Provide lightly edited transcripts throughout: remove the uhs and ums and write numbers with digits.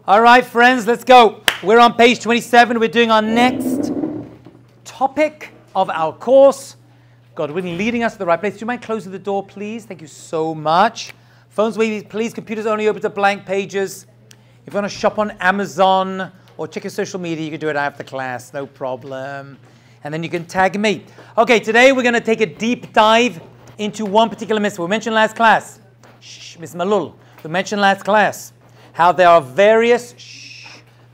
All right, friends, let's go. We're on page 27. We're doing our next topic of our course. God willing, leading us to the right place. Do you mind closing the door, please? Thank you so much. Phones, please. Computers only open to blank pages. If you want to shop on Amazon or check your social media, you can do it after class. No problem. And then you can tag me. Okay, today we're going to take a deep dive into one particular mitzvah. We mentioned last class. Miss Malul. We mentioned last class how there are various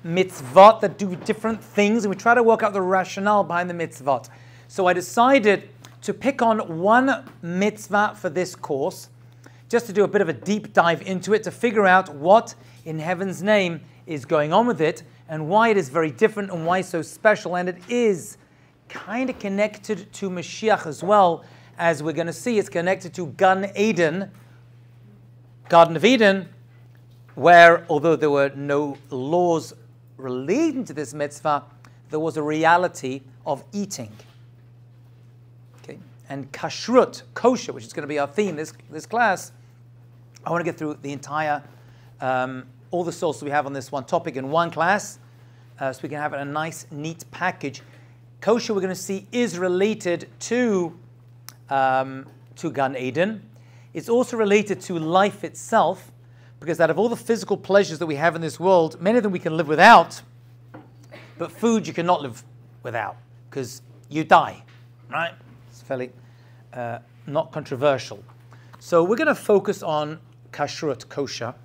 mitzvot that do different things, and we try to work out the rationale behind the mitzvot. So I decided to pick on one mitzvah for this course, just to do a bit of a deep dive into it, to figure out what in heaven's name is going on with it, and why it is very different, and why it's so special, and it is kind of connected to Mashiach as well, as we're going to see. It's connected to Gan Eden, Garden of Eden, where, although there were no laws relating to this mitzvah, there was a reality of eating. Okay, and kashrut, kosher, which is going to be our theme this class. I want to get through the entire, all the sources we have on this one topic in one class, so we can have a nice, neat package. Kosher, we're going to see, is related to Gan Eden. It's also related to life itself, because out of all the physical pleasures that we have in this world, many of them we can live without, but food you cannot live without, because you die, right? It's fairly not controversial. So we're going to focus on kashrut, kosher.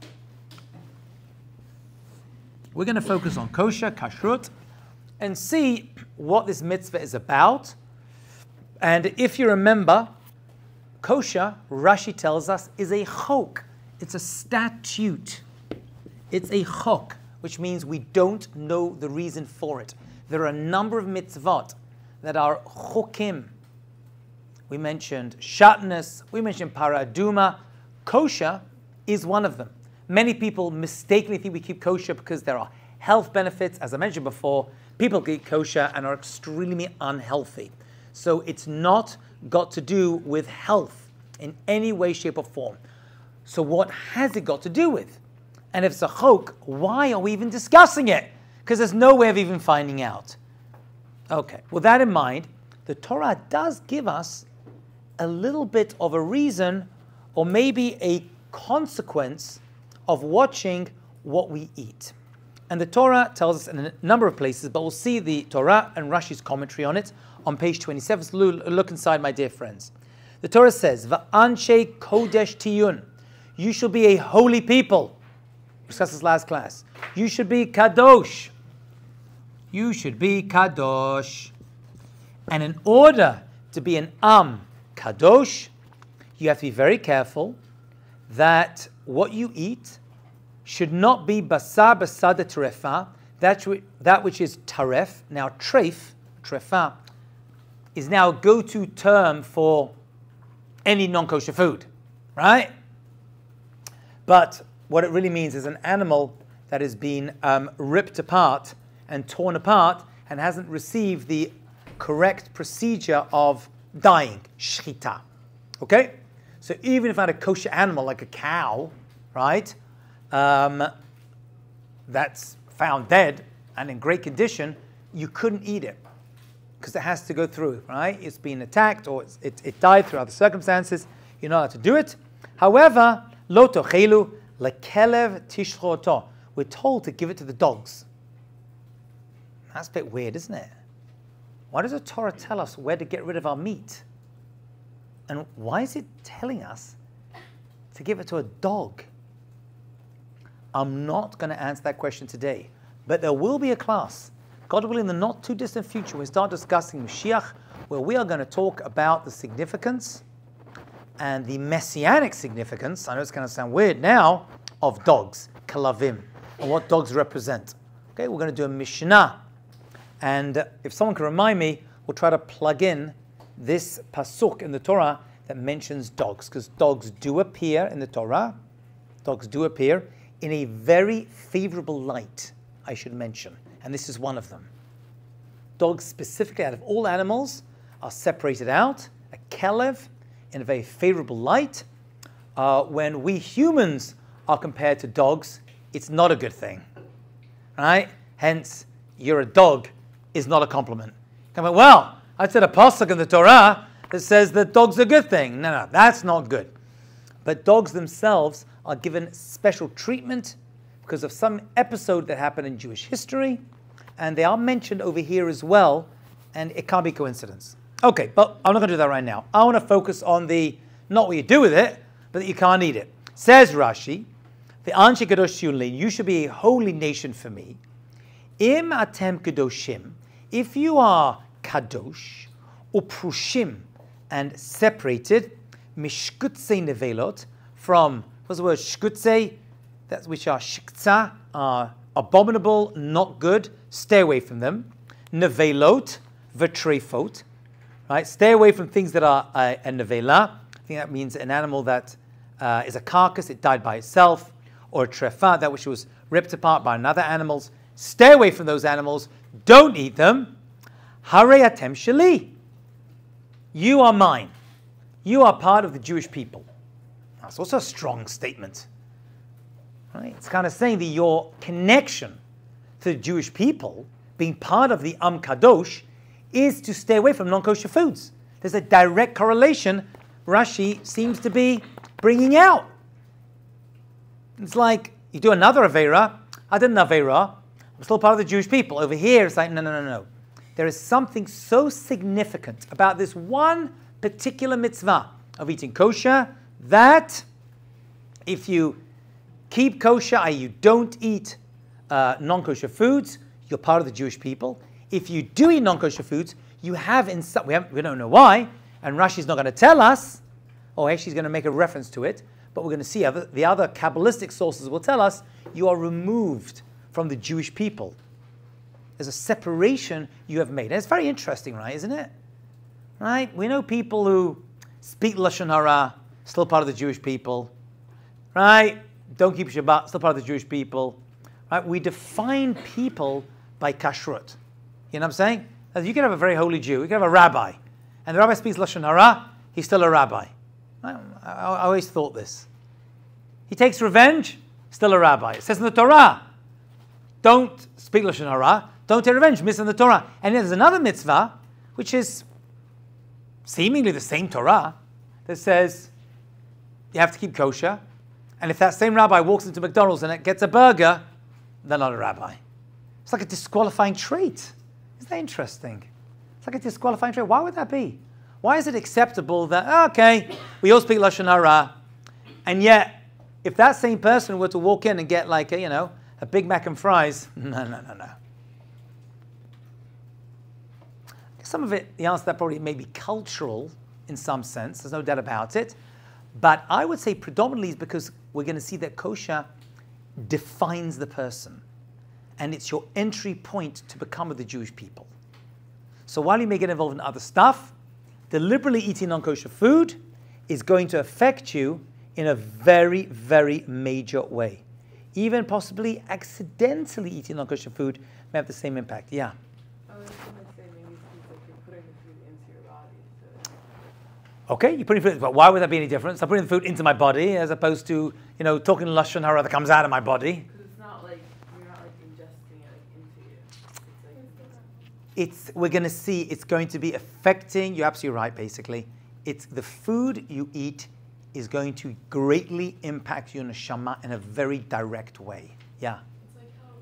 We're going to focus on kosher, kashrut, and see what this mitzvah is about. And if you remember, kosher, Rashi tells us, is a chok. It's a statute. It's a chok, which means we don't know the reason for it. There are a number of mitzvot that are chokim. We mentioned shatnez, we mentioned paraduma. Kosher is one of them. Many people mistakenly think we keep kosher because there are health benefits. As I mentioned before, people eat kosher and are extremely unhealthy. So it's not got to do with health in any way, shape, or form. So what has it got to do with? And if it's a chok, why are we even discussing it? Because there's no way of even finding out. Okay, with that in mind, the Torah does give us a little bit of a reason, or maybe a consequence of watching what we eat. And the Torah tells us in a number of places, but we'll see the Torah and Rashi's commentary on it on page 27. So look inside, my dear friends. The Torah says, Va'anshe kodesh tiyun. You shall be a holy people. We discussed this last class. You should be kadosh. You should be kadosh. And in order to be an kadosh, you have to be very careful that what you eat should not be basar basada terefa, that which is taref. Now trefa, is now a go-to term for any non-kosher food, right? But what it really means is an animal that has been ripped apart and torn apart and hasn't received the correct procedure of dying, shchita. Okay? So even if I had a kosher animal like a cow, right, that's found dead and in great condition, you couldn't eat it because it has to go through, right? It's been attacked or it died through other circumstances. You're not allowed to do it. However, lo tochelu lekelev tishchoto. We're told to give it to the dogs. That's a bit weird, isn't it? Why does the Torah tell us where to get rid of our meat? And why is it telling us to give it to a dog? I'm not going to answer that question today, but there will be a class, God willing, in the not too distant future, we start discussing Mashiach, where we are going to talk about the significance and the messianic significance, I know it's going to sound weird now, of dogs, kalavim, and what dogs represent. Okay, we're going to do a Mishnah. And if someone can remind me, we'll try to plug in this pasuk in the Torah that mentions dogs, because dogs do appear in the Torah. Dogs do appear in a very favorable light, I should mention, and this is one of them. Dogs specifically, out of all animals, are separated out, a kelev, in a very favorable light. When we humans are compared to dogs, it's not a good thing. right? Hence, you're a dog is not a compliment. Come on, well, I said a pasuk in the Torah that says that dog's a good thing. No, that's not good. But dogs themselves are given special treatment because of some episode that happened in Jewish history, and they are mentioned over here as well, and it can't be coincidence. Okay, but I'm not going to do that right now. I want to focus on not what you do with it, but that you can't eat it. Says Rashi, the Anshe Kadosh Yunli, you should be a holy nation for me. Im atem kadoshim, if you are kadosh, uprushim, and separated, mishkutze nevelot, from, what's the word, shkutze, that which are shktza, are abominable, not good, stay away from them. Nevelot, v'trefot, right? Stay away from things that are a nevela. I think that means an animal that is a carcass, it died by itself, or a trefa, that which was ripped apart by another animals. Stay away from those animals. Don't eat them. Harei atem sheli. You are mine. You are part of the Jewish people. That's also a strong statement. Right? It's kind of saying that your connection to the Jewish people, being part of the Am Kadosh, is to stay away from non-kosher foods. There's a direct correlation Rashi seems to be bringing out. It's like, you do another Aveira, I did an Aveira, I'm still part of the Jewish people. Over here, it's like, no. There is something so significant about this one particular mitzvah of eating kosher that if you keep kosher, i.e. you don't eat non-kosher foods, you're part of the Jewish people. If you do eat non-kosher foods, you have in some, we don't know why, and Rashi's not going to tell us, or actually he's going to make a reference to it, but we're going to see the other Kabbalistic sources will tell us you are removed from the Jewish people. There's a separation you have made. And it's very interesting, right, isn't it? Right? We know people who speak Lashon Hara, still part of the Jewish people. Right? Don't keep Shabbat, still part of the Jewish people. Right? We define people by kashrut. You know what I'm saying? You can have a very holy Jew, you can have a rabbi, and the rabbi speaks Lashon Hara, he's still a rabbi. I always thought this. He takes revenge, still a rabbi. It says in the Torah, don't speak Lashon Hara, don't take revenge, mitzvah in the Torah. And there's another mitzvah, which is seemingly the same Torah, that says you have to keep kosher, and if that same rabbi walks into McDonald's and gets a burger, they're not a rabbi. It's like a disqualifying trait. Isn't that interesting? It's like a disqualifying trait. Why would that be? Why is it acceptable that, okay, we all speak Lashon Hara, and yet, if that same person were to walk in and get like, a Big Mac and fries, no. Some of it, the answer to that probably may be cultural in some sense. There's no doubt about it. But I would say predominantly is because we're going to see that kosher defines the person. And it's your entry point to become of the Jewish people. So while you may get involved in other stuff, deliberately eating non-kosher food is going to affect you in a very, very major way. Even possibly accidentally eating non-kosher food may have the same impact. Yeah? I was going to say maybe it's like you're putting the food into your body. So. Okay, you're putting food, but why would that be any different? I'm putting the food into my body as opposed to, talking Lashon Hara that comes out of my body. Because it's not like, you're not like ingesting it like into you. We're going to see it's going to be affecting, you're absolutely right basically, it's the food you eat is going to greatly impact your neshama in a very direct way. Yeah? It's like how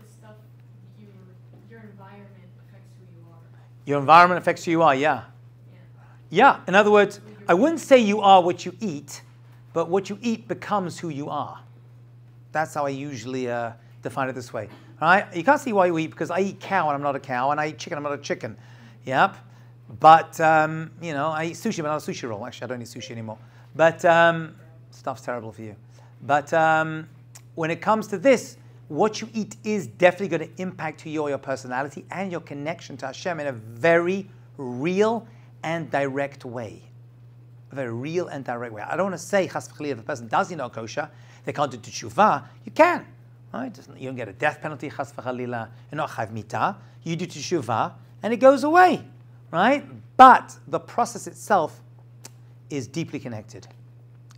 the stuff, your environment affects who you are. Your environment affects who you are, yeah. Yeah, in other words, I wouldn't say you are what you eat, but what you eat becomes who you are. That's how I usually define it this way. All right? You can't see why you eat, because I eat cow and I'm not a cow, and I eat chicken, I'm not a chicken. Yep. But, I eat sushi, but not a sushi roll. Actually, I don't eat sushi anymore. But stuff's terrible for you. But when it comes to this, what you eat is definitely going to impact who you are, your personality, and your connection to Hashem in a very real and direct way. A very real and direct way. I don't want to say, chas v'chalila, if a person does eat kosher, they can't do teshuvah. You can. Right? You don't get a death penalty, chas v'chalila. You're not chayv mitah. You do teshuvah, and it goes away. Right? But the process itself is deeply connected.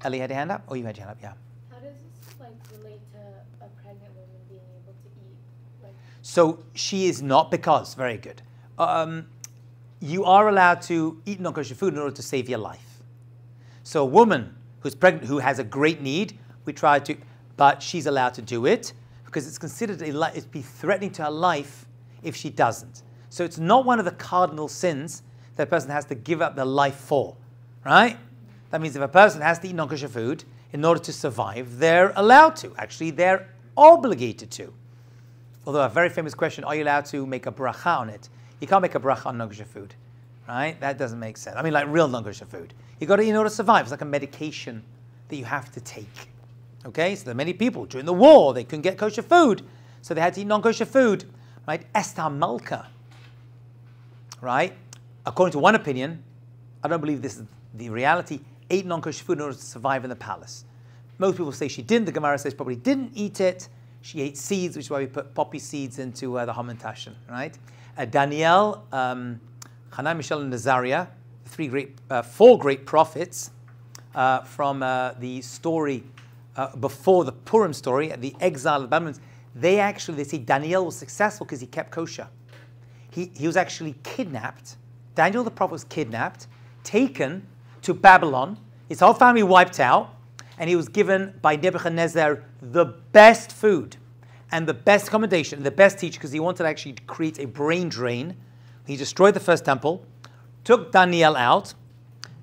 Ellie had your hand up? Oh, you had your hand up, yeah. How does this relate to a pregnant woman being able to eat? Like, So she is not, because, very good. You are allowed to eat non-kosher food in order to save your life. So a woman who's pregnant, who has a great need, we try to, but she's allowed to do it because it's considered it'd be threatening to her life if she doesn't. So it's not one of the cardinal sins that a person has to give up their life for, right? That means if a person has to eat non-kosher food in order to survive, they're allowed to. Actually, they're obligated to. Although a very famous question, are you allowed to make a bracha on it? You can't make a bracha on non-kosher food, right? That doesn't make sense. I mean, like real non-kosher food. You got to eat in order to survive. It's like a medication that you have to take. Okay, so there are many people during the war, they couldn't get kosher food, so they had to eat non-kosher food, right? Esther Malka, right? According to one opinion, I don't believe this is the reality, ate non-kosher food in order to survive in the palace. Most people say she didn't. The Gemara says probably didn't eat it. She ate seeds, which is why we put poppy seeds into the Hamantashen, right? Daniel, Hanan, Mishael, and Nazariah, four great prophets from the story before the Purim story, the exile of the Babylonians. They say Daniel was successful because he kept kosher. He was actually kidnapped. Daniel the prophet was kidnapped, taken to Babylon. His whole family wiped out, and he was given by Nebuchadnezzar the best food and the best accommodation and the best teacher because he wanted to actually create a brain drain. He destroyed the first temple, took Daniel out,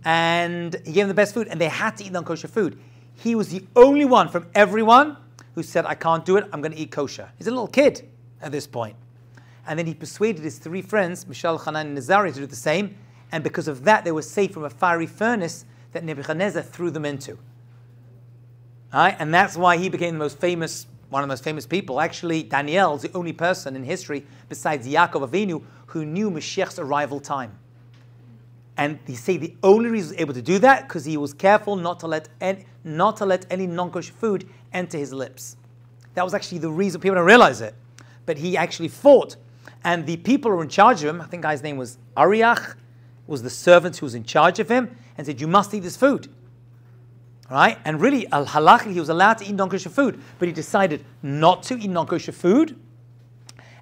and he gave him the best food, and they had to eat non-kosher food. He was the only one from everyone who said, I can't do it, I'm going to eat kosher. He's a little kid at this point. And then he persuaded his three friends, Mishael, Hanan, and Nazariah, to do the same. And because of that, they were saved from a fiery furnace that Nebuchadnezzar threw them into. All right? And that's why he became one of the most famous people. Actually, Daniel is the only person in history, besides Yaakov Avinu, who knew Mashiach's arrival time. And they say the only reason he was able to do that because he was careful not to let any non-kosher food enter his lips. That was actually the reason. People don't realize it. But he actually fought. And the people who were in charge of him, I think the guy's name was Ariach, was the servant who was in charge of him, and said, you must eat this food. Right? And really, halachically, he was allowed to eat non-kosher food, but he decided not to eat non-kosher food.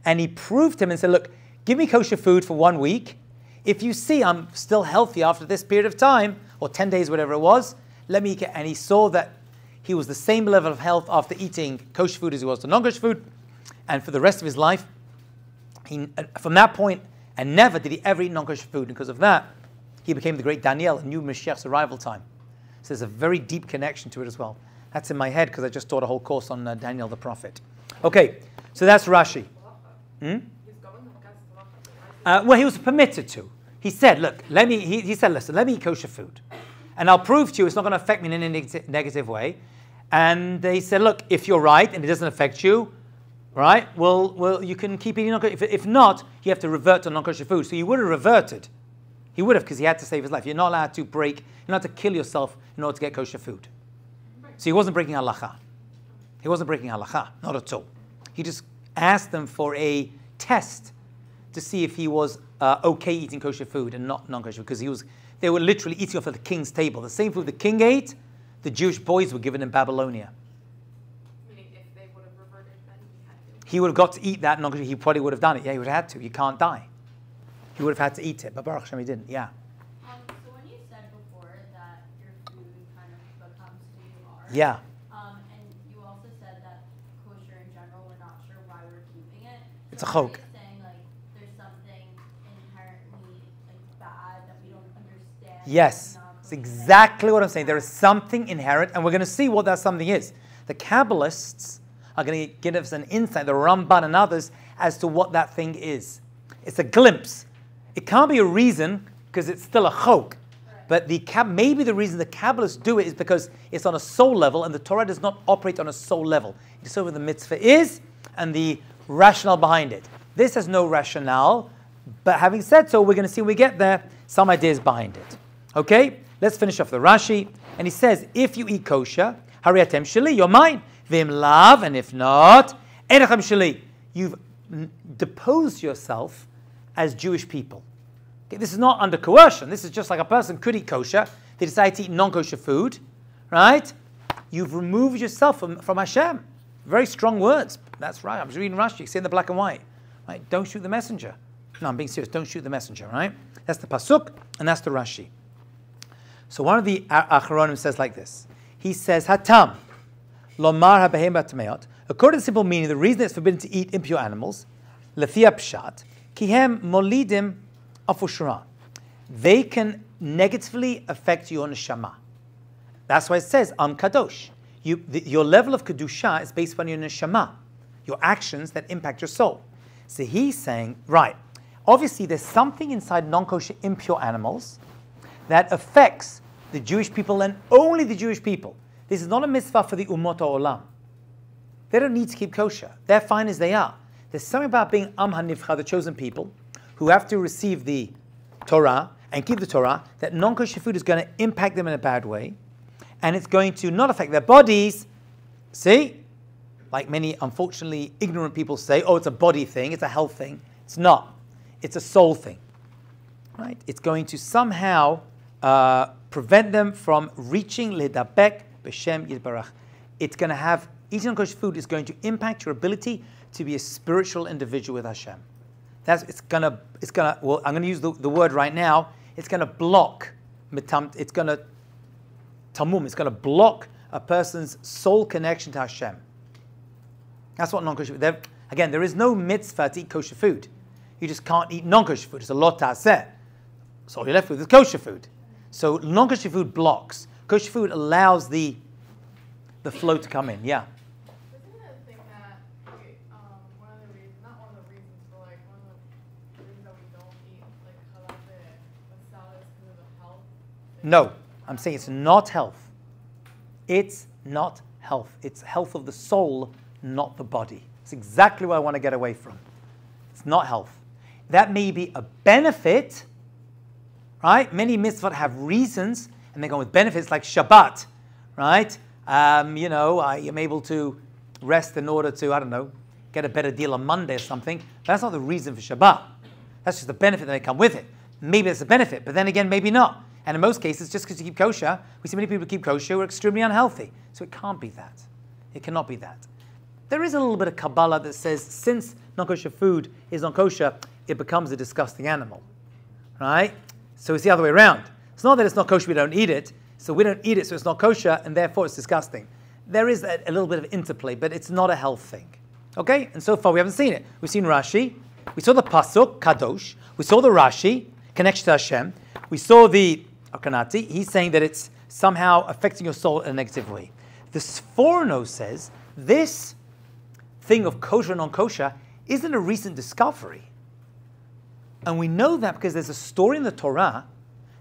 And he proved to him and said, look, give me kosher food for 1 week. If you see I'm still healthy after this period of time, or 10 days, whatever it was, let me get, and he saw that he was the same level of health after eating kosher food as he was to non-kosher food. And for the rest of his life, from that point, and never did he ever eat non-kosher food. Because of that, he became the great Daniel and knew Mashiach's arrival time. So there's a very deep connection to it as well. That's in my head because I just taught a whole course on Daniel the prophet. Okay, so that's Rashi. Well, he was permitted to. He said, look, he said, listen, let me eat kosher food. And I'll prove to you it's not going to affect me in any negative way. And they said, look, if you're right and it doesn't affect you, right, well, you can keep eating non-kosher. If not, you have to revert to non-kosher food. So he would have reverted. He would have because he had to save his life. You're not allowed to you're not allowed to kill yourself in order to get kosher food. So he wasn't breaking halacha. He wasn't breaking halacha, not at all. He just asked them for a test to see if he was okay eating kosher food and not non-kosher, because they were literally eating off of the king's table. The same food the king ate, the Jewish boys were given in Babylonia. Meaning if they would have reverted, then he had to. He would have got to eat that non-kosher. He probably would have done it. Yeah, he would have had to. You can't die. He would have had to eat it, but Baruch Hashem he didn't. Yeah. So when you said before that your food kind of becomes who you are. Yeah. And you also said that kosher in general, we're not sure why we're keeping it. It's a So are chok. you saying like there's something inherently like bad that we don't understand? Yes. It's exactly what I'm saying. There is something inherent, and we're going to see what that something is. The Kabbalists are going to give us an insight, the Ramban and others, as to what that thing is. It's a glimpse. It can't be a reason because it's still a chok. But maybe the reason the Kabbalists do it is because it's on a soul level, and the Torah does not operate on a soul level. It's over the mitzvah is and the rationale behind it. This has no rationale, but having said so, we're going to see when we get there some ideas behind it. Okay, let's finish off the Rashi. And he says, if you eat kosher, hariatem sheli, you're mine. Vim lav, and if not, enechem sheli. You've deposed yourself as Jewish people. Okay, this is not under coercion. This is just like a person could eat kosher. They decide to eat non-kosher food, right? You've removed yourself from Hashem. Very strong words. That's right. I'm just reading Rashi. You see in the black and white. Right? Don't shoot the messenger. No, I'm being serious. Don't shoot the messenger, right? That's the pasuk, and that's the Rashi. So one of the Acharonim says like this. He says, Hatam, lomar habehema tameot. According to the simple meaning, the reason it's forbidden to eat impure animals, lefia pshat, kihem molidim afushra. They can negatively affect your neshama. That's why it says, kadosh. Your level of kedusha is based on your neshama, your actions that impact your soul. So he's saying, right, obviously there's something inside non-kosher impure animals that affects the Jewish people and only the Jewish people. This is not a mitzvah for the Ummot HaOlam. They don't need to keep kosher. They're fine as they are. There's something about being Am HaNivcha, the chosen people, who have to receive the Torah and keep the Torah, that non-kosher food is going to impact them in a bad way, and it's going to not affect their bodies. See? Like many, unfortunately, ignorant people say, oh, it's a body thing, it's a health thing. It's not. It's a soul thing. Right? It's going to somehow prevent them from reaching Ledabek B'Shem Yitbarach. It's going to have, eating non-kosher food is going to impact your ability to be a spiritual individual with Hashem. It's gonna, well, I'm going to use the word right now, it's going to block, it's going to, tamum, it's going to block a person's soul connection to Hashem. That's what non-kosher food, again, there is no mitzvah to eat kosher food. You just can't eat non-kosher food. It's a lot ta'aseh. So all you're left with is kosher food. So non-kosher food blocks. Kosher food allows the flow to come in. Yeah. Isn't it a thing that one of the reasons, not one of the reasons, but like one of the reasons that we don't eat like halal with salads because of the health? No, I'm saying it's not health. It's not health. It's health of the soul, not the body. It's exactly what I want to get away from. It's not health. That may be a benefit, right? Many mitzvot have reasons, and they go with benefits like Shabbat, right? I'm able to rest in order to, I don't know, get a better deal on Monday or something. But that's not the reason for Shabbat. That's just the benefit that may come with it. Maybe it's a benefit, but then again, maybe not. And in most cases, just because you keep kosher, we see many people who keep kosher who are extremely unhealthy. So it can't be that. It cannot be that. There is a little bit of Kabbalah that says since non-kosher food is non-kosher, it becomes a disgusting animal, right? So it's the other way around. It's not that it's not kosher, we don't eat it. So we don't eat it, so it's not kosher, and therefore it's disgusting. There is a little bit of interplay, but it's not a health thing. Okay? And so far we haven't seen it. We've seen Rashi. We saw the Pasuk, Kadosh. We saw the Rashi, connection to Hashem. We saw the Akanati. He's saying that it's somehow affecting your soul in a negative way. The Sforno says this thing of kosher and non-kosher isn't a recent discovery. And we know that because there's a story in the Torah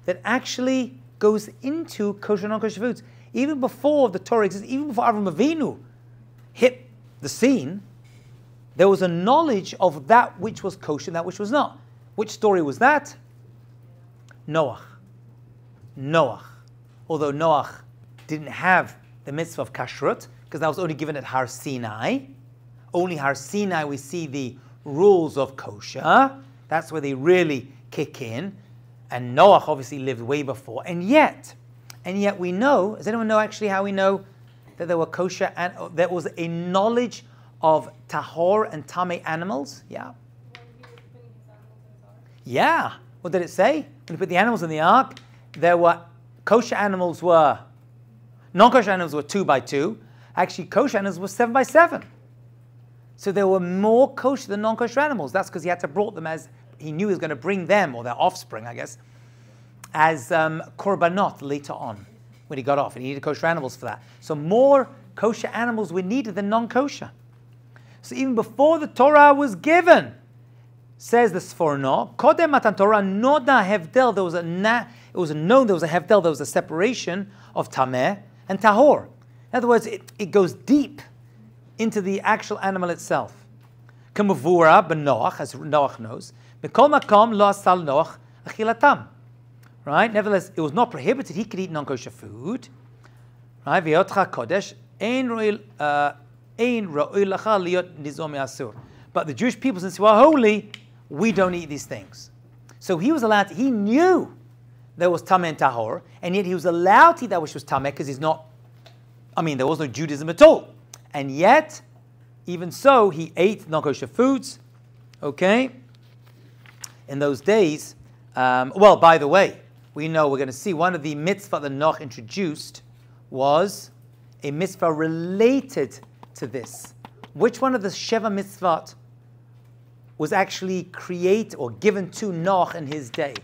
that actually goes into kosher and non-kosher foods. Even before the Torah existed, even before Avraham Avinu hit the scene, there was a knowledge of that which was kosher and that which was not. Which story was that? Noach. Although Noach didn't have the mitzvah of kashrut, because that was only given at Har Sinai. Only Har Sinai we see the rules of kosher. That's where they really kick in. And Noach obviously lived way before. And yet we know, does anyone know actually how we know that there were kosher and there was a knowledge of tahor and tameh animals? Yeah. Yeah. What did it say? When he put the animals in the ark, there were kosher animals were, non-kosher animals were 2 by 2. Actually, kosher animals were 7 by 7. So there were more kosher than non-kosher animals. That's because he had to brought them as, he knew he was going to bring them, or their offspring, I guess, as korbanot later on, when he got off. And he needed kosher animals for that. So more kosher animals were needed than non-kosher. So even before the Torah was given, says the Sforno, Kodem Matan Torah Noda Hevdel, there was a Hevdel, there was a separation of Tameh and Tahor. In other words, it goes deep into the actual animal itself. Kamavura ben Noach, as Noach knows, Mikol Makom lo asal Noach achilatam. Right? Nevertheless, it was not prohibited. He could eat non-kosher food. Right? V'yotcha kodesh ein ro'il lacha liot nizom asur. But the Jewish people, since we are holy, we don't eat these things. So he was allowed to, he knew there was tameh and tahor, and yet he was allowed to eat that which was tameh because he's not, there was no Judaism at all. And yet, even so, he ate non-kosher foods. Okay? In those days, well, by the way, we know we're going to see one of the mitzvah that Noach introduced was a mitzvah related to this. Which one of the Sheva mitzvot was actually created or given to Noach in his day?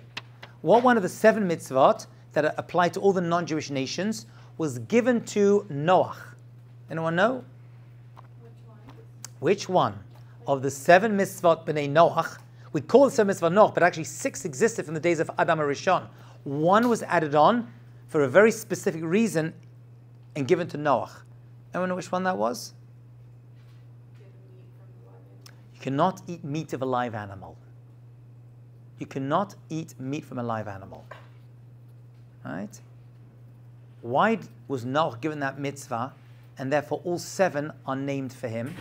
What one of the 7 mitzvot that apply to all the non-Jewish nations was given to Noach? Anyone know? Which one of the 7 mitzvot b'nei Noach? We call it 7 mitzvot Noach, but actually 6 existed from the days of Adam HaRishon. 1 was added on for a very specific reason and given to Noach. Anyone know which one that was? You cannot eat meat of a live animal. You cannot eat meat from a live animal. Right? Why was Noach given that mitzvah, and therefore all 7 are named for him?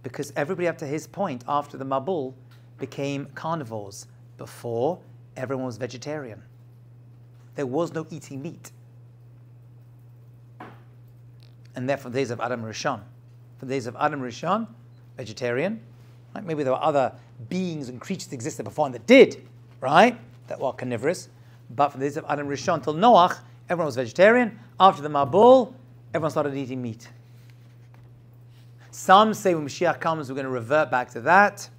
Because everybody up to his point, after the Mabul, became carnivores. Before, everyone was vegetarian. There was no eating meat. And therefore, the days of Adam Rishon. For the days of Adam Rishon, vegetarian. Right? Maybe there were other beings and creatures that existed before that did, right? That were carnivorous. But for the days of Adam Rishon till Noach, everyone was vegetarian. After the Mabul, everyone started eating meat. Some say when Mashiach comes, we're going to revert back to that.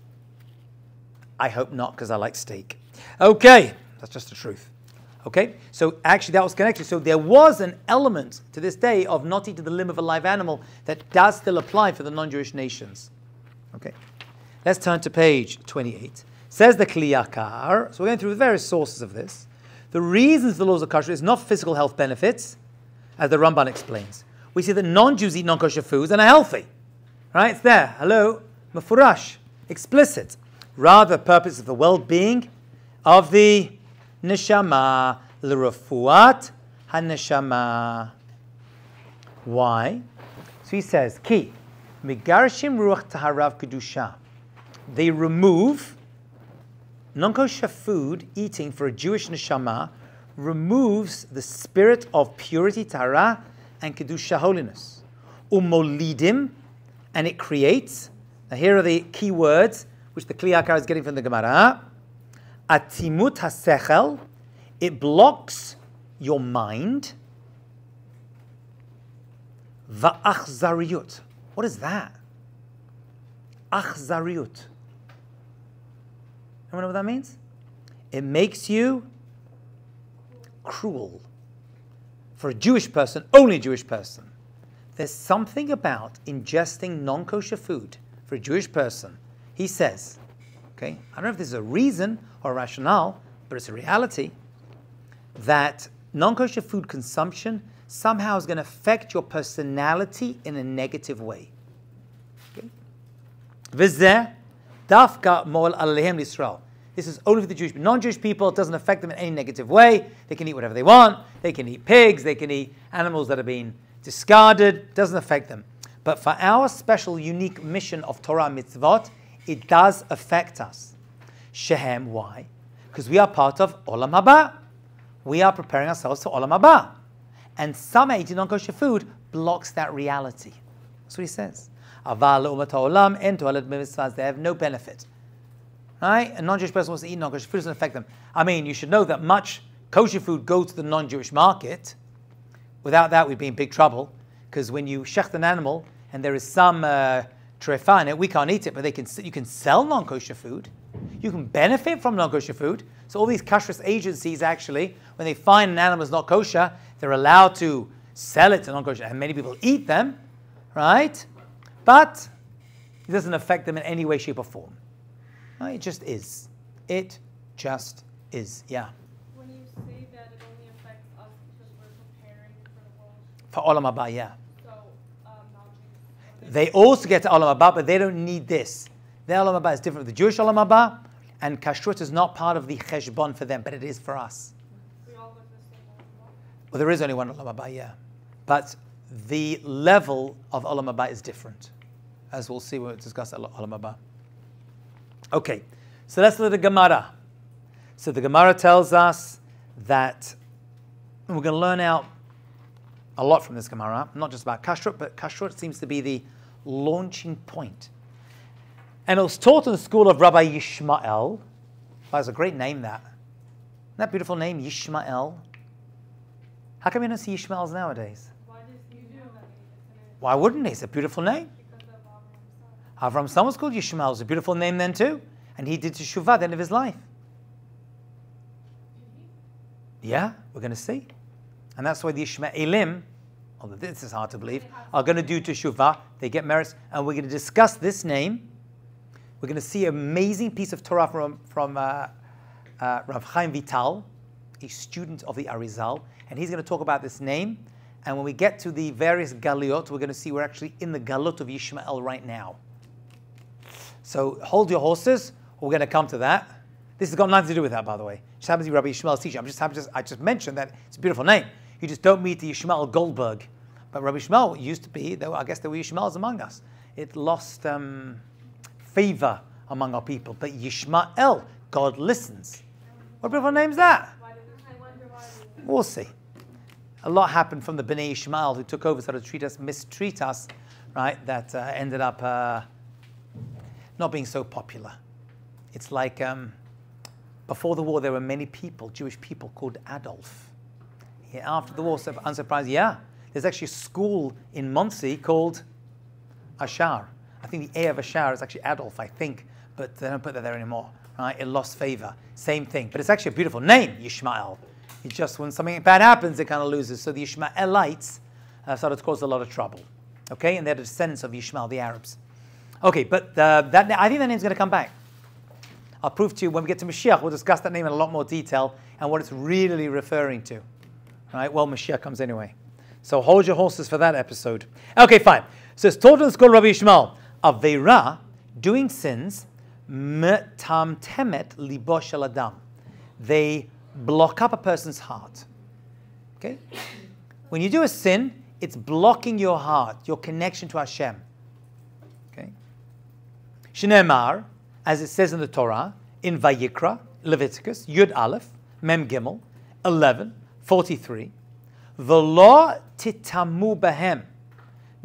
I hope not, because I like steak. Okay, that's just the truth. Okay, so actually that was connected. So there was an element to this day of not eating the limb of a live animal that does still apply for the non-Jewish nations. Okay, let's turn to page 28. Says the Kli Yakar, so we're going through the various sources of this. The reasons for the laws of kosher is not physical health benefits, as the Ramban explains. We see that non-Jews eat non-kosher foods and are healthy. Right, it's there. Hello, mafurash, explicit. Rather, the purpose of the well-being of the neshama, l'refuat ha-neshama. Why? So he says, ki migarshim ruach taharav kedusha. They remove non-kosher food eating for a Jewish neshama removes the spirit of purity, tahara, and kedusha, holiness. Umolidim. And it creates, now here are the key words which the Kli Yakar is getting from the Gemara. Atimut hasechel, it blocks your mind. Va'achzariyut, what is that? Achzariyut. Anyone know what that means? It makes you cruel. For a Jewish person, only a Jewish person. There's something about ingesting non-kosher food for a Jewish person. He says, okay, I don't know if this is a reason or a rationale, but it's a reality, that non-kosher food consumption somehow is going to affect your personality in a negative way. V'zeh dafka mol alehem l'Yisrael. This is only for the Jewish, non-Jewish people. It doesn't affect them in any negative way. They can eat whatever they want. They can eat pigs. They can eat animals that have been discarded, doesn't affect them. But for our special, unique mission of Torah mitzvot, it does affect us. Shehem, why? Because we are part of Olam Haba. We are preparing ourselves for Olam Haba. And some eating non-kosher food blocks that reality. That's what he says. Aval umat ha'olam en to'alet b'mitzvahs. They have no benefit. Right? A non-Jewish person wants to eat non-kosher food, doesn't affect them. I mean, you should know that much kosher food goes to the non-Jewish market. Without that, we'd be in big trouble, because when you shecht an animal and there is some trefa in it, we can't eat it, but you can sell non-kosher food. You can benefit from non-kosher food. So all these kashrus agencies, actually, when they find an animal is not kosher, they're allowed to sell it to non-kosher, and many people eat them, right? But it doesn't affect them in any way, shape, or form. Right? It just is. It just is. Yeah. When you say that it only affects us because we're preparing for the world, For Olam Haba, yeah. so non-Jews. They also get to Olam Haba, but they don't need this. Their Olam Haba is different from the Jewish Olam Haba, and kashrut is not part of the cheshbon for them, but it is for us. We all live the same Olam Haba. Well, there is only one Olam Haba, yeah. But the level of Olam Haba is different, as we'll see when we discuss Olam Haba. Okay, so let's look at the Gemara. So the Gemara tells us that we're going to learn out a lot from this Gemara, not just about kashrut, but kashrut seems to be the launching point. And it was taught in the school of Rabbi Yishmael. That's a great name, that. Isn't that a beautiful name, Yishmael? How come you don't see Yishmaels nowadays? Why did you do that? Why wouldn't he? It's a beautiful name. Because of Avram's son was called Yishmael. It was a beautiful name then too. And he did teshuvah at the end of his life. Yeah, we're going to see. And that's why the Ishmaelim, although this is hard to believe, are going to do teshuvah. They get merits. And we're going to discuss this name. We're going to see an amazing piece of Torah from Rav Chaim Vital, a student of the Arizal. And he's going to talk about this name. And when we get to the various Galiot, we're going to see we're actually in the Galut of Yishmael right now. So hold your horses. We're going to come to that. This has got nothing to do with that, by the way. It just happens to be Rabbi Yishmael's teacher. I just mentioned that it's a beautiful name. You just don't meet the Yishmael Goldberg. But Rabbi Yishmael used to be, I guess there were Yishmaels among us. It lost favor among our people. But Yishmael, God listens. What beautiful name is that? We'll see. A lot happened from the Bnei Ishmael who took over, started to mistreat us, right? That ended up not being so popular. It's like before the war, there were many people, Jewish people, called Adolf. Yeah, after the war, so unsurprised, yeah. There's actually a school in Monsey called Ashar. I think the heir of Ashar is actually Adolf, I think, but they don't put that there anymore. Right? It lost favor. Same thing. But it's actually a beautiful name, Yishmael. It's just when something bad happens, it kind of loses. So the Ishmaelites started to cause a lot of trouble. Okay? And they're the descendants of Yishmael, the Arabs. Okay, but I think that name's going to come back. I'll prove to you when we get to Mashiach, we'll discuss that name in a lot more detail and what it's really referring to. Right? Well, Mashiach comes anyway. So hold your horses for that episode. Okay, fine. So it's taught in the school of Rabbi Yishmael. Aveira, doing sins, metamtemet libo shel adam. They block up a person's heart. Okay? When you do a sin, it's blocking your heart, your connection to Hashem. Okay? Shneimar, as it says in the Torah, in Vayikra, Leviticus, Yud Aleph, Mem Gimel, 11:43, V'lo titamu behem.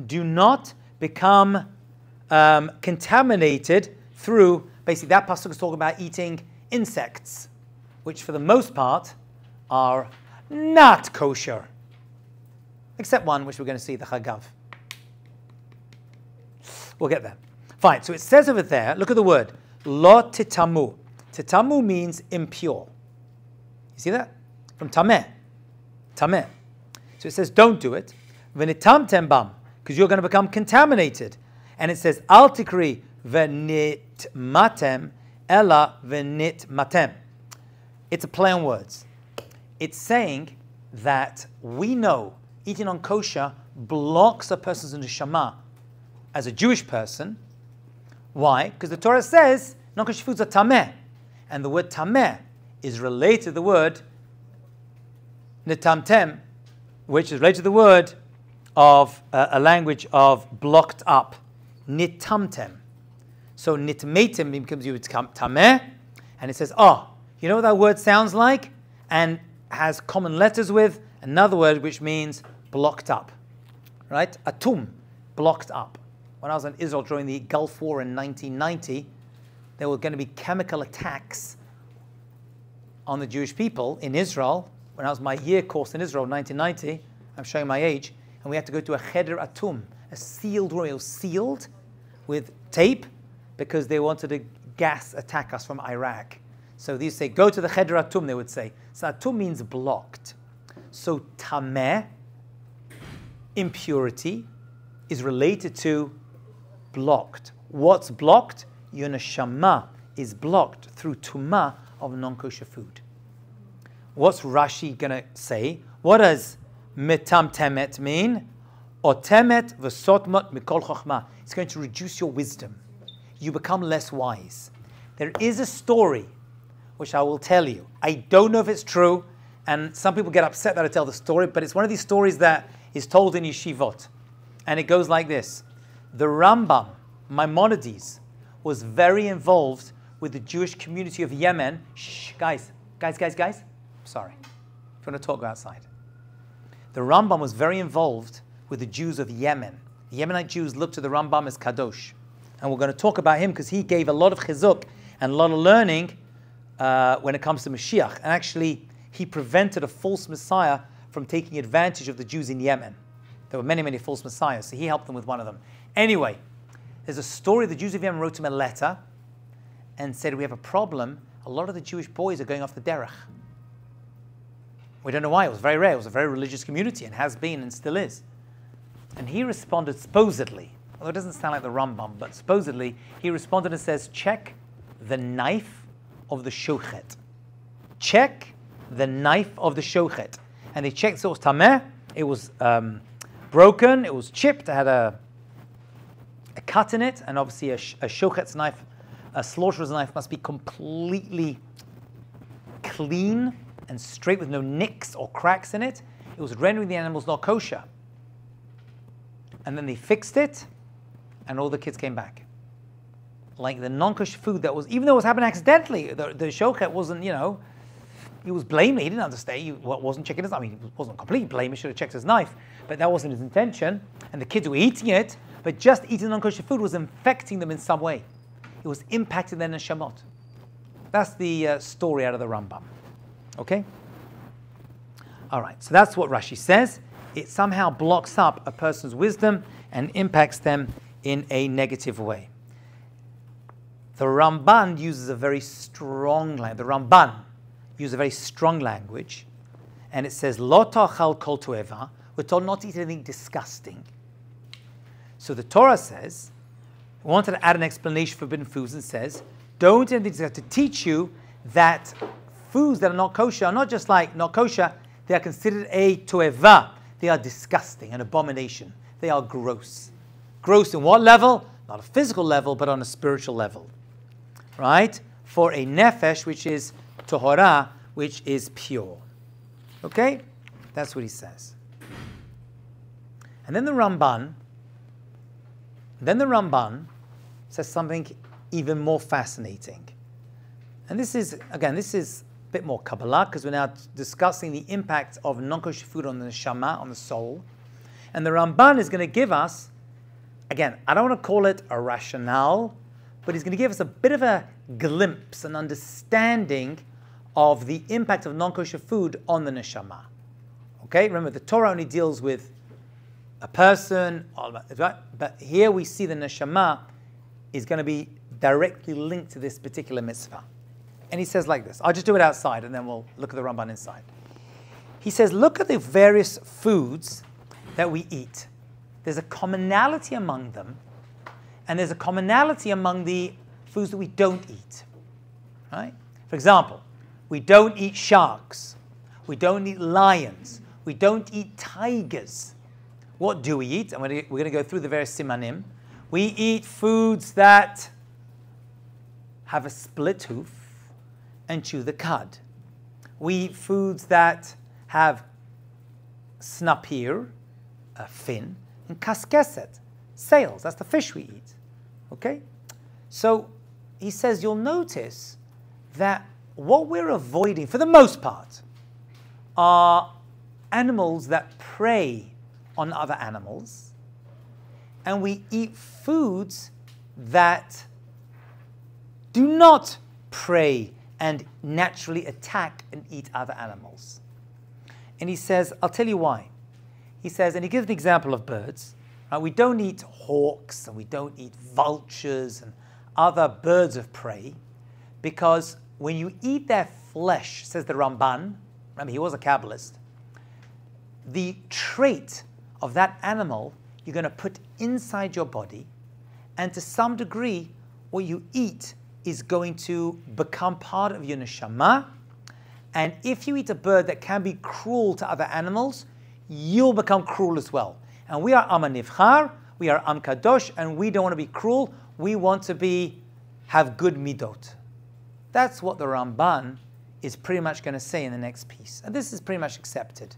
Do not become contaminated through, basically that pasuk is talking about eating insects, which for the most part are not kosher. Except one, which we're going to see, the chagav. We'll get there. Fine, so it says over there, look at the word, lo titamu. Titamu means impure. You see that? From tameh. Tameh. So it says, don't do it. V'nitamtem bam, because you're going to become contaminated. And it says, al tikri v'nitmatem ella v'nitmatem. It's a play on words. It's saying that we know eating on kosher blocks a person's neshama as a Jewish person. Why? Because the Torah says non-kosher foods are tameh. And the word tameh is related to the word nitamtem, which is related to the word of a language of blocked up. Nitamtem. So nitmetim becomes you tameh. And it says, you know what that word sounds like? And has common letters with another word which means blocked up. Right? Atum, blocked up. When I was in Israel during the Gulf War in 1990, there were going to be chemical attacks on the Jewish people in Israel. When I was my year course in Israel in 1990, I'm showing my age, and we had to go to a cheder atum, a sealed room. It was sealed with tape because they wanted to gas attack us from Iraq. So these say, go to the cheder atum, they would say. So atum means blocked. So tameh, impurity, is related to blocked. What's blocked? Your neshama is blocked through tumah of non-kosher food. What's Rashi going to say? What does metam temet mean? Otemet v'sotmot mikol chokhmah. It's going to reduce your wisdom. You become less wise. There is a story which I will tell you. I don't know if it's true, and some people get upset that I tell the story, but it's one of these stories that is told in yeshivot. And it goes like this. The Rambam, Maimonides, was very involved with the Jewish community of Yemen. Shh, guys. Sorry. If you want to talk, go outside. The Rambam was very involved with the Jews of Yemen. The Yemenite Jews looked to the Rambam as Kadosh. And we're going to talk about him because he gave a lot of chizuk and a lot of learning when it comes to Mashiach. And actually, he prevented a false Messiah from taking advantage of the Jews in Yemen. There were many, many false messiahs, so he helped them with one of them. Anyway, there's a story, the Jews of Yemen wrote him a letter and said, we have a problem. A lot of the Jewish boys are going off the derech. We don't know why. It was very rare. It was a very religious community and has been and still is. And he responded supposedly, although it doesn't sound like the Rambam, but supposedly he responded and says, check the knife of the shochet. Check the knife of the shochet. And they checked, so it was tameh, it was broken, it was chipped, it had a cut in it, and obviously a shochet's knife, a slaughterer's knife must be completely clean and straight with no nicks or cracks in it. It was rendering the animals not kosher. And then they fixed it, and all the kids came back. Like the non-kosher food that was, even though it was happening accidentally, the shochet wasn't, he was blameless. He didn't understand. He wasn't checking his knife. I mean, he wasn't completely blameless. He should have checked his knife. But that wasn't his intention. And the kids were eating it, but just eating non-kosher food was infecting them in some way. It was impacting their neshamot. That's the story out of the Rambam. Okay? All right. So that's what Rashi says. It somehow blocks up a person's wisdom and impacts them in a negative way. The Ramban uses a very strong language. The Ramban uses a very strong language, and it says, Lo ta'achal kol to'eva. We're told not to eat anything disgusting. So the Torah says, we wanted to add an explanation for forbidden foods and says, don't eat anything disgusting, to teach you that foods that are not kosher are not just like not kosher, they are considered a to'eva. They are disgusting, an abomination. They are gross. Gross in what level? Not a physical level, but on a spiritual level. Right? For a nefesh, which is tohara, which is pure. Okay? That's what he says. And then the Ramban says something even more fascinating. And this is a bit more Kabbalah, because we're now discussing the impact of non-kosher food on the neshama, on the soul. And the Ramban is going to give us, again, I don't want to call it a rationale, but he's going to give us a bit of a glimpse, an understanding of the impact of non-kosher food on the neshama. Okay, remember the Torah only deals with a person, right? But here we see the neshama is going to be directly linked to this particular mitzvah. And he says like this. I'll just do it outside and then we'll look at the Ramban inside. He says, look at the various foods that we eat. There's a commonality among them, and there's a commonality among the foods that we don't eat. Right? For example, we don't eat sharks. We don't eat lions. We don't eat tigers. What do we eat? And we're going to go through the various simanim. We eat foods that have a split hoof and chew the cud. We eat foods that have snapir, a fin, and kaskeset, sails. That's the fish we eat. Okay? So he says you'll notice that what we're avoiding, for the most part, are animals that prey on other animals, and we eat foods that do not prey and naturally attack and eat other animals. And he says, I'll tell you why. He says, and he gives an example of birds. Right? We don't eat hawks and we don't eat vultures and other birds of prey, because when you eat their flesh, says the Ramban, remember he was a Kabbalist, the trait of that animal you're going to put inside your body, and to some degree what you eat is going to become part of your neshama. And if you eat a bird that can be cruel to other animals, you'll become cruel as well. And we are Am HaNivchar, we are Am Kadosh, and we don't want to be cruel. We want to have good midot. That's what the Ramban is pretty much going to say in the next piece. And this is pretty much accepted.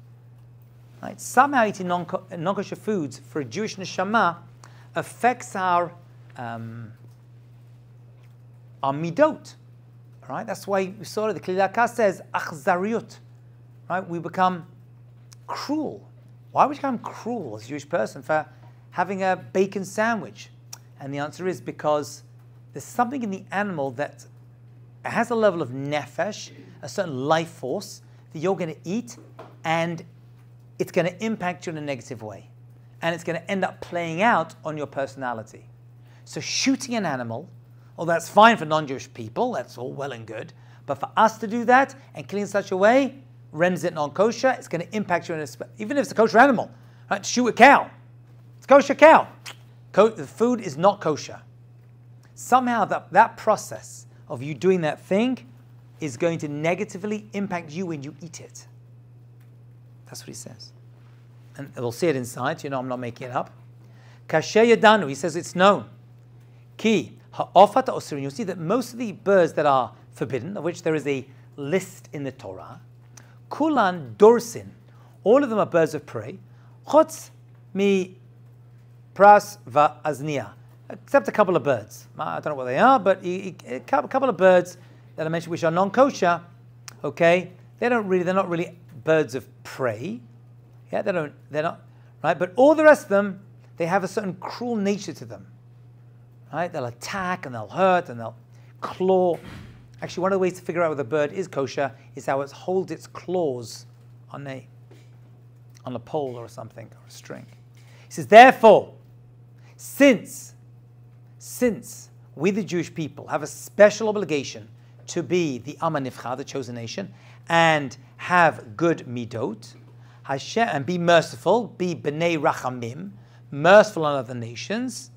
Right? Somehow eating non-kosher foods for a Jewish neshama affects our midot. Right? That's why we saw it. The Klilaka says achzariut. Right? We become cruel. why would you become cruel as a Jewish person for having a bacon sandwich? And the answer is because there's something in the animal that has a level of nefesh, a certain life force that you're going to eat, and it's going to impact you in a negative way. And it's going to end up playing out on your personality. So shooting an animal, well, that's fine for non-Jewish people, that's all well and good. But for us to do that and killing in such a way, renders it non-kosher, it's going to impact you in even if it's a kosher animal. Right? Shoot a cow. It's a kosher cow. The food is not kosher. Somehow that process of you doing that thing is going to negatively impact you when you eat it. That's what he says. And we'll see it inside, I'm not making it up. Kasher yadanu, he says it's known. Ki ha'ofat ha'osirin. You'll see that most of the birds that are forbidden, of which there is a list in the Torah, kulan dorsin, all of them are birds of prey, chotz mi pras va'aznia, except a couple of birds. I don't know what they are, but a couple of birds that I mentioned which are non-kosher, okay, they're not really birds of prey. Yeah, they're not, right? But all the rest of them, they have a certain cruel nature to them, right? They'll attack and they'll hurt and they'll claw. Actually, one of the ways to figure out whether a bird is kosher is how it holds its claws on a pole or something, or a string. He says, therefore, since we, the Jewish people, have a special obligation to be the Am HaNivcha, the chosen nation, and have good midot, Hashem, and be merciful, be b'nei rachamim, merciful on other nations.